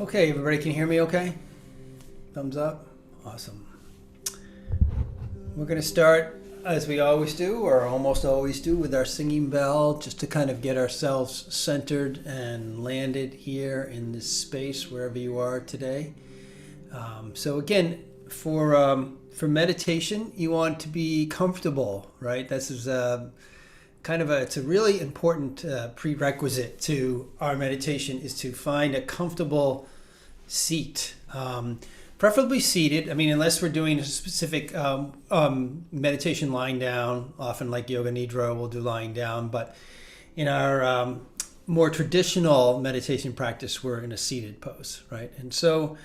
Okay, everybody can hear me okay? Thumbs up? Awesome. We're going to start, as we always do, or almost always do, with our singing bell, just to kind of get ourselves centered and landed here in this space, wherever you are today. So again, for meditation, you want to be comfortable, right? This is it's a really important prerequisite to our meditation, is to find a comfortable seat, preferably seated. I mean, unless we're doing a specific meditation lying down, often like Yoga Nidra, we'll do lying down. But in our more traditional meditation practice, we're in a seated pose, right? And so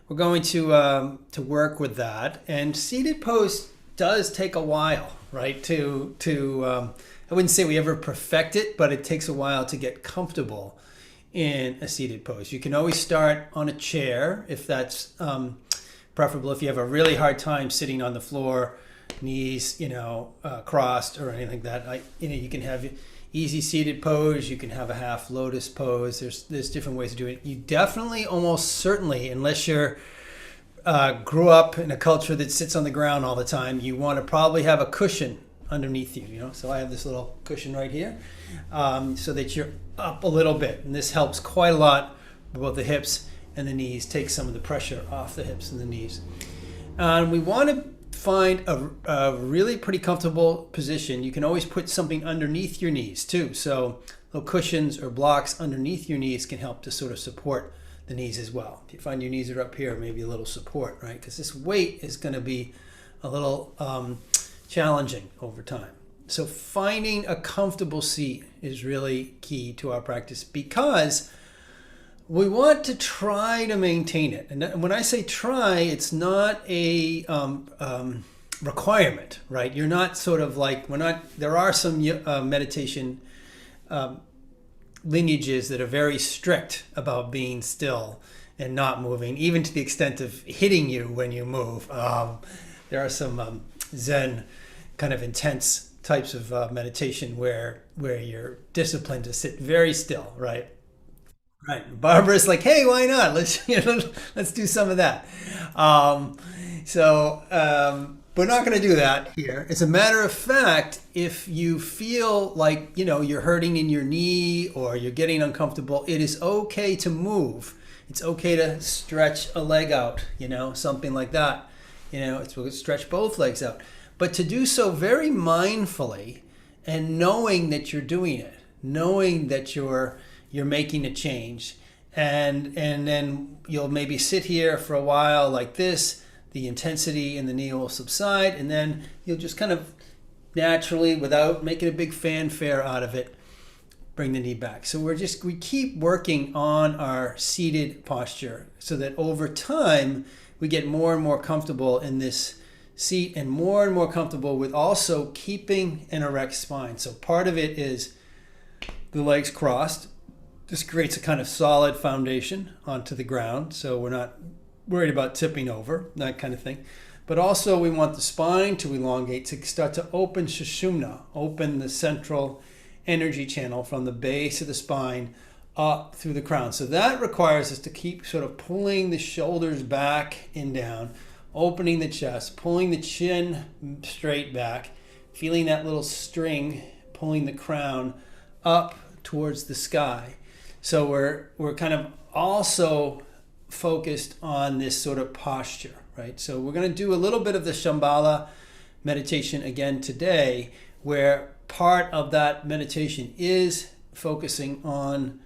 we're going to work with that. And seated pose does take a while, right? I wouldn't say we ever perfect it, but it takes a while to get comfortable in a seated pose. You can always start on a chair if that's preferable. If you have a really hard time sitting on the floor, knees, crossed or anything like that, you can have easy seated pose. You can have a half lotus pose. There's different ways to do it. You definitely, almost certainly, unless you're grew up in a culture that sits on the ground all the time, you want to probably have a cushion underneath you, so I have this little cushion right here, so that you're up a little bit, and this helps quite a lot with both the hips and the knees. Take some of the pressure off the hips and the knees. And we want to find a really pretty comfortable position. You can always put something underneath your knees too, so little cushions or blocks underneath your knees can help to sort of support the knees as well. If you find your knees are up here, maybe a little support, right? Because this weight is going to be a little challenging over time. So finding a comfortable seat is really key to our practice, because we want to try to maintain it. And when I say try, it's not a requirement, right? You're not sort of like, there are some meditation lineages that are very strict about being still and not moving, even to the extent of hitting you when you move. There are some Zen kind of intense types of meditation where you're disciplined to sit very still, right? Right. Barbara's like, hey, why not? Let's do some of that. We're not going to do that here. As a matter of fact, if you feel like you're hurting in your knee or you're getting uncomfortable, it is okay to move. It's okay to stretch a leg out, something like that. It's stretch both legs out. But to do so very mindfully and knowing that you're doing it, knowing that you're making a change, and then you'll maybe sit here for a while like this. The intensity in the knee will subside, and then you'll just kind of naturally, without making a big fanfare out of it, bring the knee back. So we keep working on our seated posture so that over time we get more and more comfortable in this seat and more comfortable with also keeping an erect spine. So part of it is the legs crossed. This creates a kind of solid foundation onto the ground, so we're not worried about tipping over, that kind of thing. But also we want the spine to elongate, to start to open Sushumna, open the central energy channel from the base of the spine up through the crown. So that requires us to keep sort of pulling the shoulders back and down, opening the chest, pulling the chin straight back, feeling that little string pulling the crown up towards the sky. So we're kind of also focused on this sort of posture, right? So we're going to do a little bit of the Shambhala meditation again today, where part of that meditation is focusing on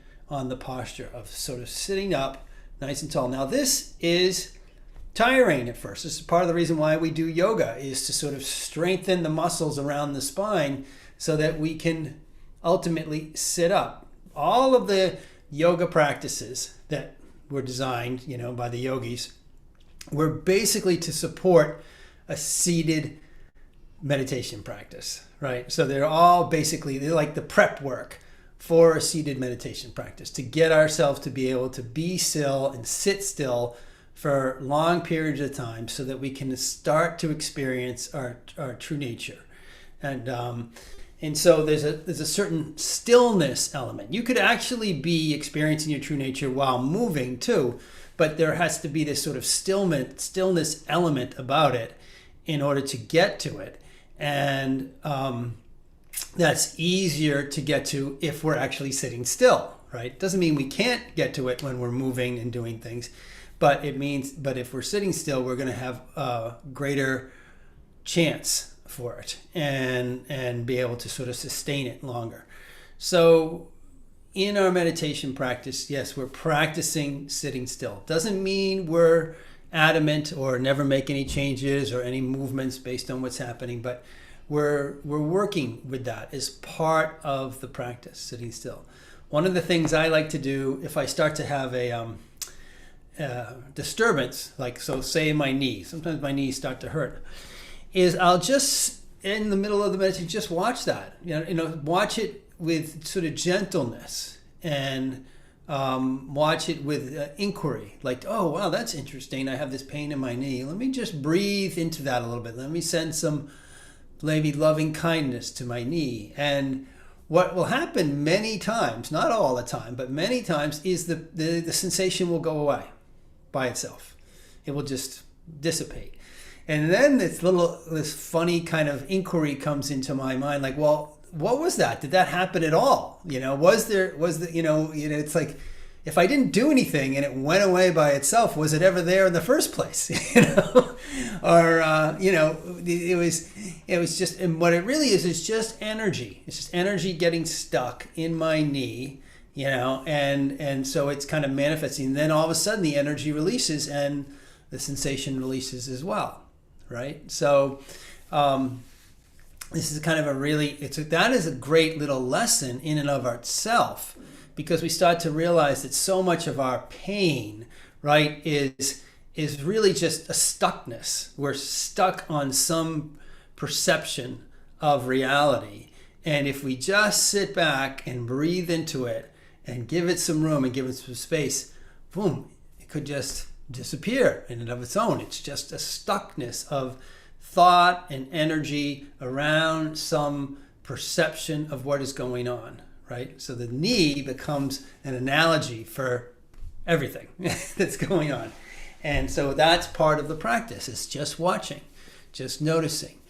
the posture of sort of sitting up nice and tall. Now this is tiring at first. This is part of the reason why we do yoga, is to sort of strengthen the muscles around the spine so that we can ultimately sit up. All of the yoga practices that were designed, by the yogis, were basically to support a seated meditation practice, right? So they're like the prep work for a seated meditation practice, to get ourselves to be able to be still and sit still for long periods of time so that we can start to experience our true nature. And And so there's a certain stillness element. You could actually be experiencing your true nature while moving too, but there has to be this sort of stillness element about it in order to get to it. And that's easier to get to if we're actually sitting still, right? Doesn't mean we can't get to it when we're moving and doing things, but if we're sitting still, we're going to have a greater chance for it and be able to sort of sustain it longer. So in our meditation practice, yes, we're practicing sitting still. Doesn't mean we're adamant or never make any changes or any movements based on what's happening, but we're working with that as part of the practice, sitting still. One of the things I like to do if I start to have a disturbance, like so say my knee, sometimes my knees start to hurt, is I'll just, in the middle of the meditation, just watch that. Watch it with sort of gentleness and watch it with inquiry. Like, oh, wow, that's interesting. I have this pain in my knee. Let me just breathe into that a little bit. Let me send some maybe loving kindness to my knee. And what will happen many times, not all the time, but many times, is the sensation will go away by itself. It will just dissipate. And then this funny kind of inquiry comes into my mind, like, well, what was that? Did that happen at all? It's like, if I didn't do anything and it went away by itself, was it ever there in the first place? Or it was just, and what it really is just energy. It's just energy getting stuck in my knee, and so it's kind of manifesting. And then all of a sudden the energy releases and the sensation releases as well. Right? So this is kind of that is a great little lesson in and of itself, because we start to realize that so much of our pain, right, is really just a stuckness. We're stuck on some perception of reality. And if we just sit back and breathe into it and give it some room and give it some space, boom, it could just disappear in and of its own. It's just a stuckness of thought and energy around some perception of what is going on, right? So the knee becomes an analogy for everything that's going on. And so that's part of the practice. It's just watching, just noticing,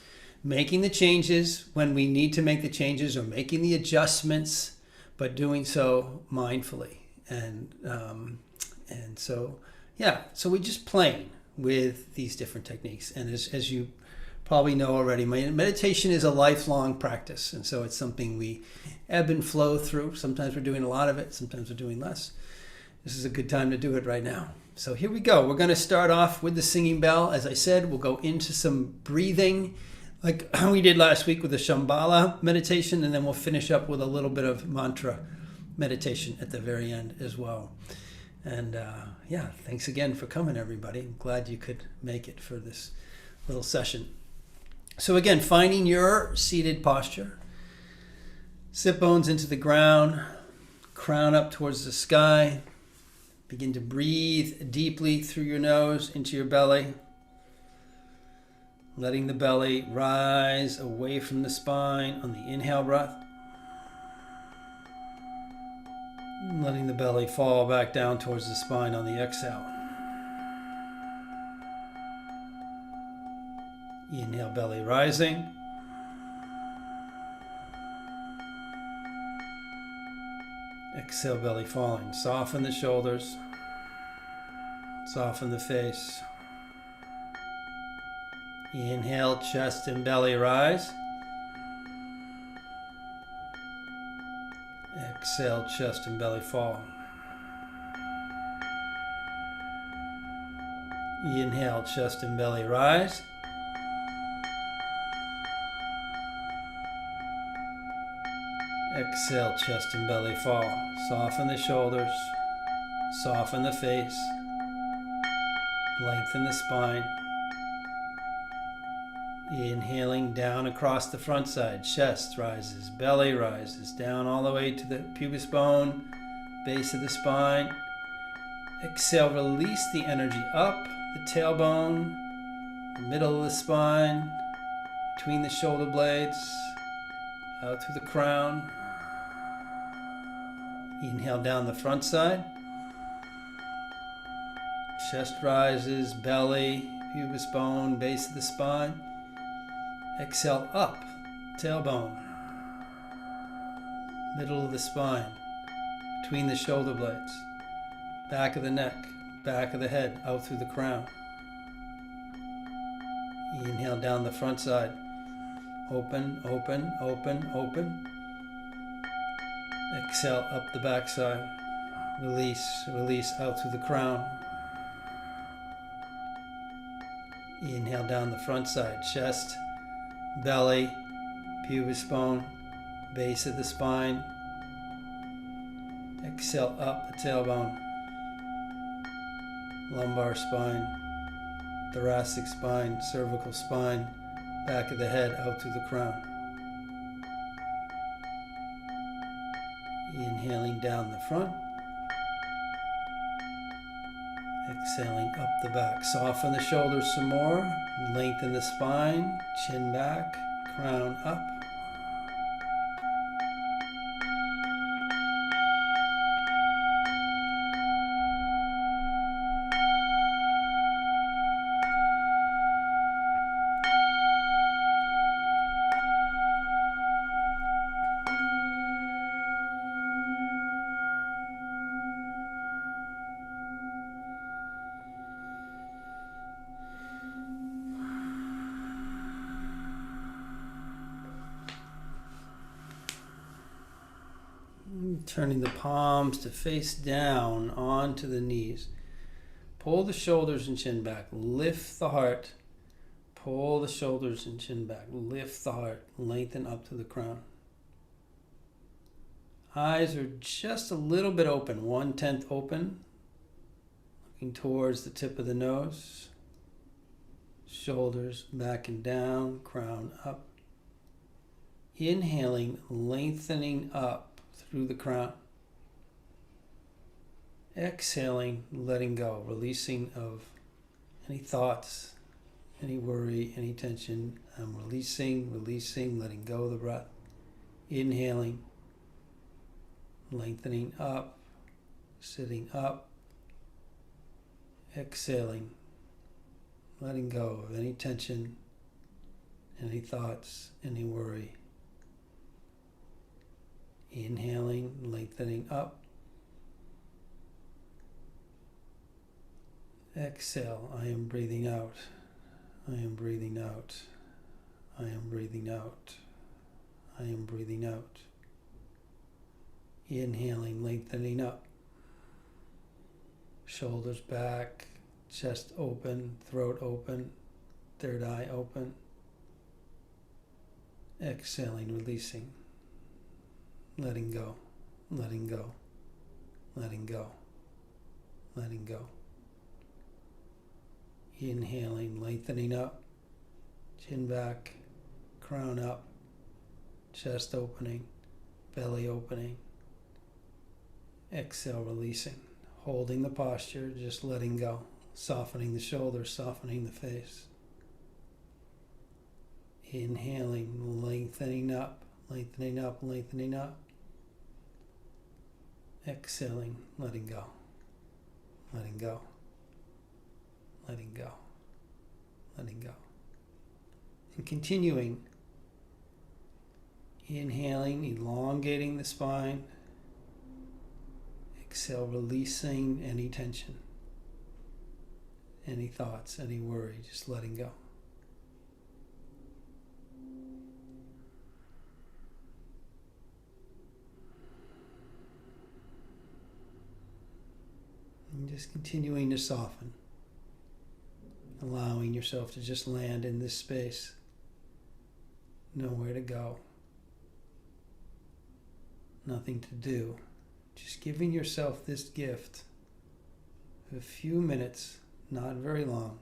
making the changes when we need to make the changes, or making the adjustments, but doing so mindfully. And so we're just playing with these different techniques. And as you probably know already, meditation is a lifelong practice. And so it's something we ebb and flow through. Sometimes we're doing a lot of it, sometimes we're doing less. This is a good time to do it right now. So here we go. We're going to start off with the singing bell. As I said, we'll go into some breathing, like we did last week with the Shambhala meditation, and then we'll finish up with a little bit of mantra meditation at the very end as well. And thanks again for coming, everybody. I'm glad you could make it for this little session. So again, finding your seated posture. Sit bones into the ground, crown up towards the sky. Begin to breathe deeply through your nose into your belly. Letting the belly rise away from the spine on the inhale breath. Letting the belly fall back down towards the spine on the exhale. Inhale, belly rising. Exhale, belly falling. Soften the shoulders. Soften the face. Inhale, chest and belly rise. Exhale, chest and belly fall. Inhale, chest and belly rise. Exhale, chest and belly fall. Soften the shoulders. Soften the face. Lengthen the spine. Inhaling down across the front side. Chest rises, belly rises, down all the way to the pubis bone, base of the spine. Exhale, release the energy up the tailbone, the middle of the spine, between the shoulder blades, out through the crown. Inhale down the front side. Chest rises, belly, pubis bone, base of the spine. Exhale up, tailbone, middle of the spine, between the shoulder blades, back of the neck, back of the head, out through the crown. Inhale down the front side. Open, open, open, open. Exhale up the back side. Release, release out through the crown. Inhale down the front side. Chest, belly, pubis bone, base of the spine. Exhale up the tailbone. Lumbar spine, thoracic spine, cervical spine, back of the head out through the crown. Inhaling down the front. Exhaling up the back. Soften the shoulders some more. Lengthen the spine, chin back, crown up. Turning the palms to face down onto the knees. Pull the shoulders and chin back. Lift the heart. Pull the shoulders and chin back. Lift the heart. Lengthen up to the crown. Eyes are just a little bit open. 1/10 open. Looking towards the tip of the nose. Shoulders back and down. Crown up. Inhaling, lengthening up through the crown. Exhaling, letting go, releasing of any thoughts, any worry, any tension. I'm releasing, letting go of the breath. Inhaling, lengthening up, sitting up. Exhaling, letting go of any tension, any thoughts, any worry. Inhaling, lengthening up. Exhale, I am breathing out. I am breathing out. I am breathing out. I am breathing out. Inhaling, lengthening up. Shoulders back, chest open, throat open, third eye open. Exhaling, releasing. Letting go, letting go, letting go, letting go. Inhaling, lengthening up, chin back, crown up, chest opening, belly opening. Exhale, releasing, holding the posture, just letting go, softening the shoulders, softening the face. Inhaling, lengthening up, lengthening up, lengthening up. Exhaling, letting go, letting go, letting go, letting go. And continuing, inhaling, elongating the spine. Exhale, releasing any tension, any thoughts, any worry, just letting go. And just continuing to soften, allowing yourself to just land in this space, nowhere to go, nothing to do, just giving yourself this gift of a few minutes, not very long,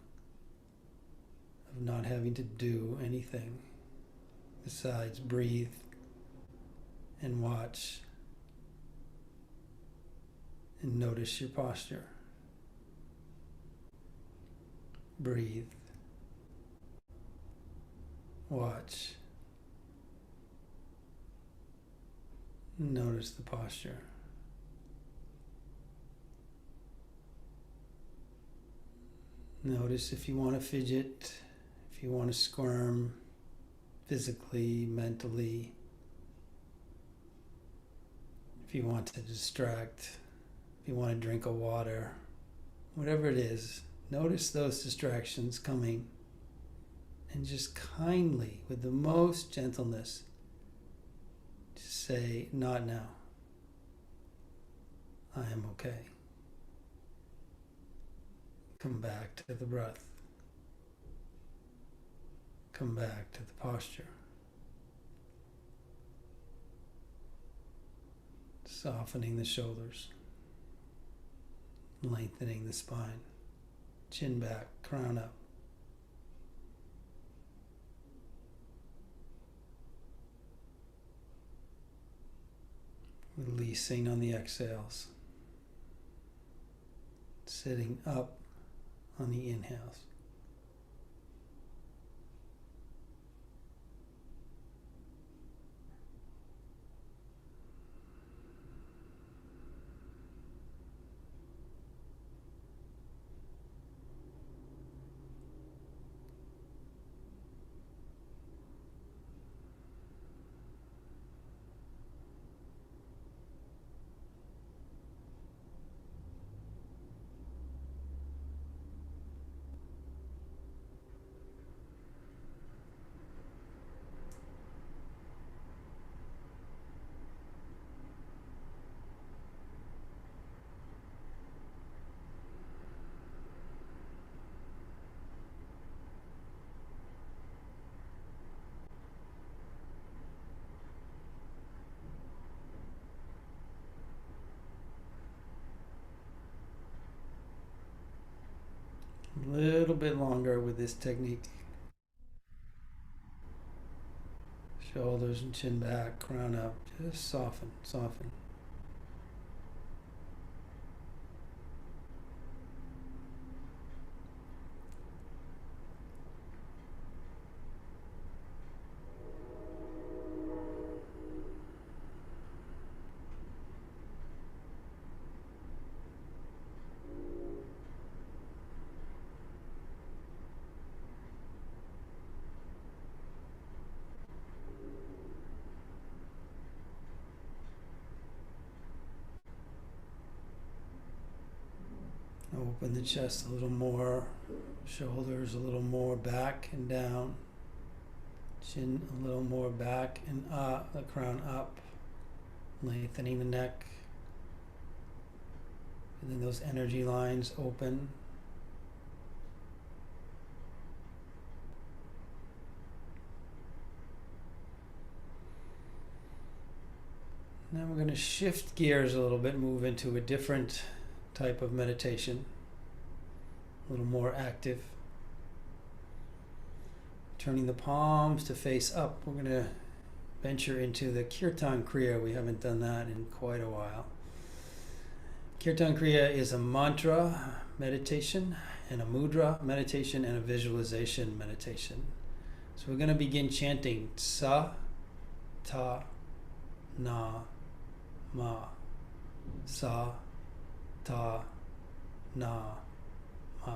of not having to do anything besides breathe and watch and notice your posture. Breathe. Watch. Notice the posture. Notice if you want to fidget, if you want to squirm physically, mentally, if you want to distract, if you want to drink a water, whatever it is, notice those distractions coming and just kindly, with the most gentleness, just say, not now. I am okay. Come back to the breath. Come back to the posture. Softening the shoulders. Lengthening the spine. Chin back, crown up. Releasing on the exhales. Sitting up on the inhales. A little bit longer with this technique. Shoulders and chin back, crown up. Just soften, soften. Open the chest a little more, shoulders a little more back and down, chin a little more back and up, the crown up, lengthening the neck, and then those energy lines open. Now we're going to shift gears a little bit, move into a different type of meditation, a little more active. Turning the palms to face up, we're going to venture into the Kirtan Kriya. We haven't done that in quite a while. Kirtan Kriya is a mantra meditation and a mudra meditation and a visualization meditation. So we're going to begin chanting sa, ta, na, ma, sa, ta, na, ma.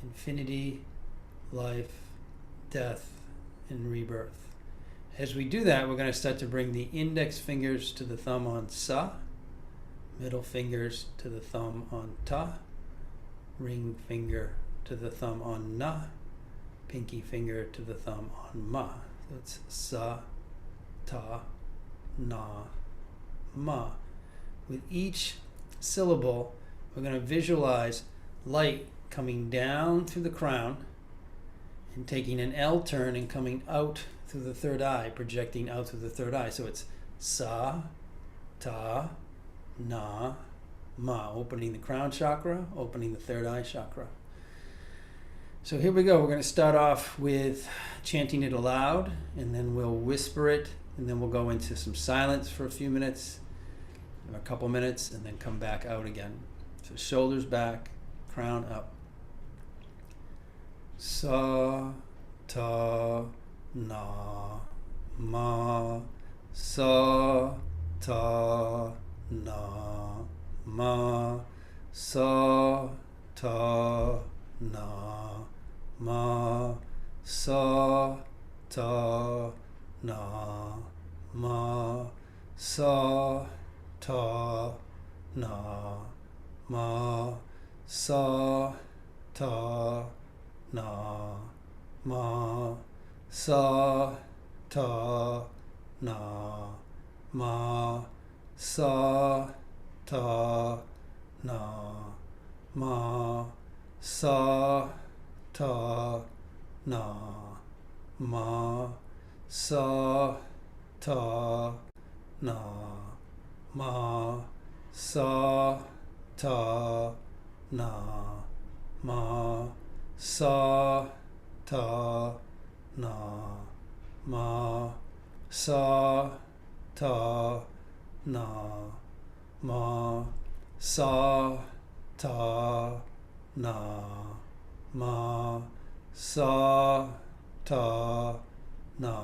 Infinity, life, death, and rebirth. As we do that, we're going to start to bring the index fingers to the thumb on sa, middle fingers to the thumb on ta, ring finger to the thumb on na, pinky finger to the thumb on ma. So it's sa, ta, na, ma. With each syllable, we're going to visualize light coming down through the crown and taking an L turn and coming out through the third eye, projecting out through the third eye. So it's sa, ta, na, ma, opening the crown chakra, opening the third eye chakra. So here we go. We're going to start off with chanting it aloud, and then we'll whisper it, and then we'll go into some silence for a few minutes, a couple minutes, and then come back out again. So shoulders back, crown up. Sa, ta, na, ma, sa, ta, na, ma, sa, ta, na, ma, sa, ta, na, ma, sa, ta, na, ma, sa, ta, na, ma, sa, ta, na, ma, sa, ta, na, ma, sa, ta, na, ma, sa, ta, na, ma, sa, ta, na, ma, sa, ta, na, ma, sa, ta, na, ma, sa, ta, na, ma, sa, ta, na, ma, sa, ta, na,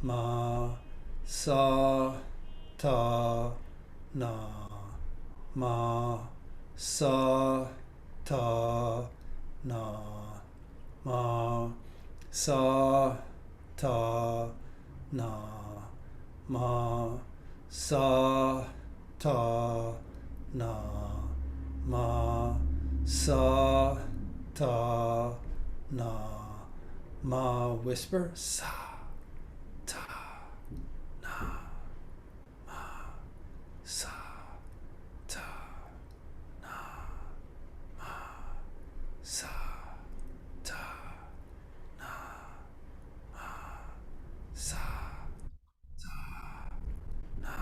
ma, sa, ta, na, ma, sa, ta, na, ma, sa, ta, na, ma, sa, ta, na, ma, whisper, sa, ta, na, ma, sa, ta, na, ma, sa, ta, na,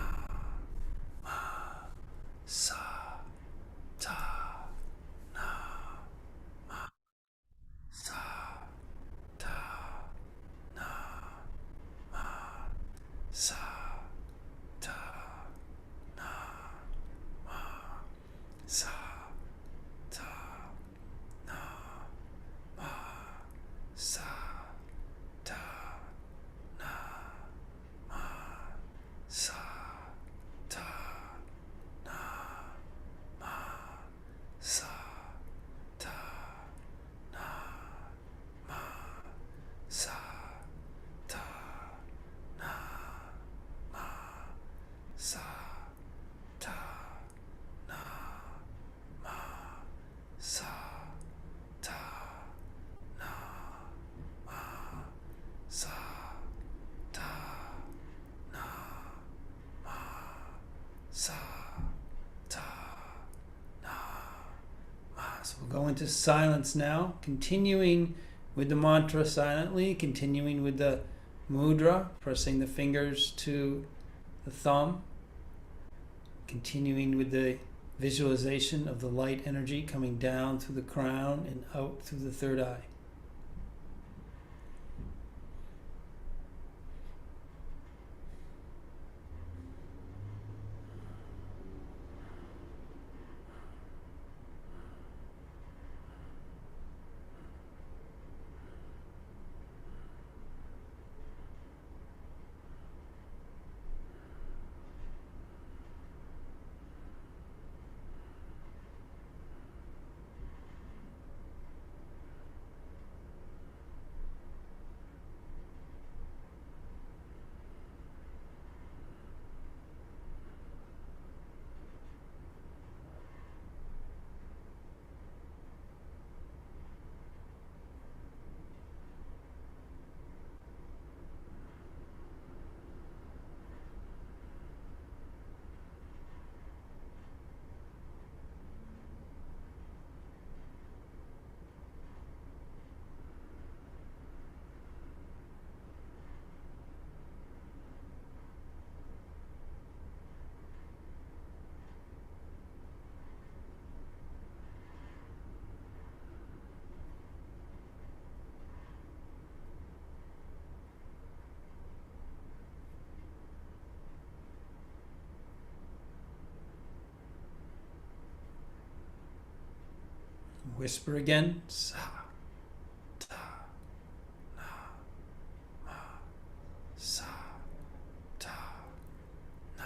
ma, sa, ta, na, ma, sa, ta, na, ma, sa, ta, na, ma, sa, ta, na, ma, sa, ta, na, ma, sa, ta, na, ma, sa, ta, na, ma, sa, ta, na, ma, sa, ta, na, ma, sa, ta, na, ma, sa, ta, na, ma, sa, ta, na, ma, sa, ta, na, ma. So we'll go into silence now, continuing with the mantra silently, continuing with the mudra, pressing the fingers to the thumb, continuing with the visualization of the light energy coming down through the crown and out through the third eye. Whisper again. Sa, ta, na, ma, sa, ta, na,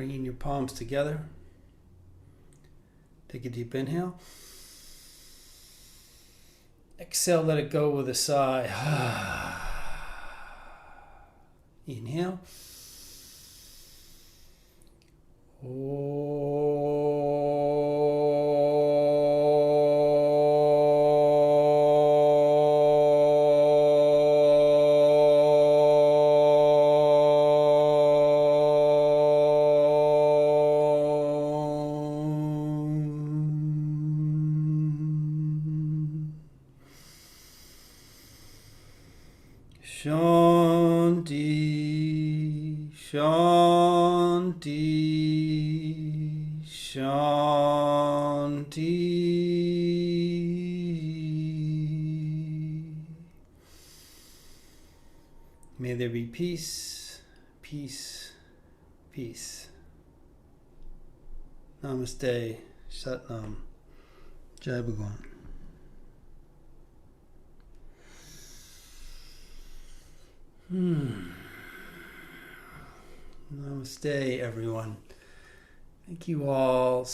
Bringing your palms together. Take a deep inhale. Exhale, let it go with a sigh. Inhale. Shanti, Shanti, Shanti. May there be peace, peace, peace. Namaste, Satnam, Jai Bhagwan. Namaste, everyone. Thank you all.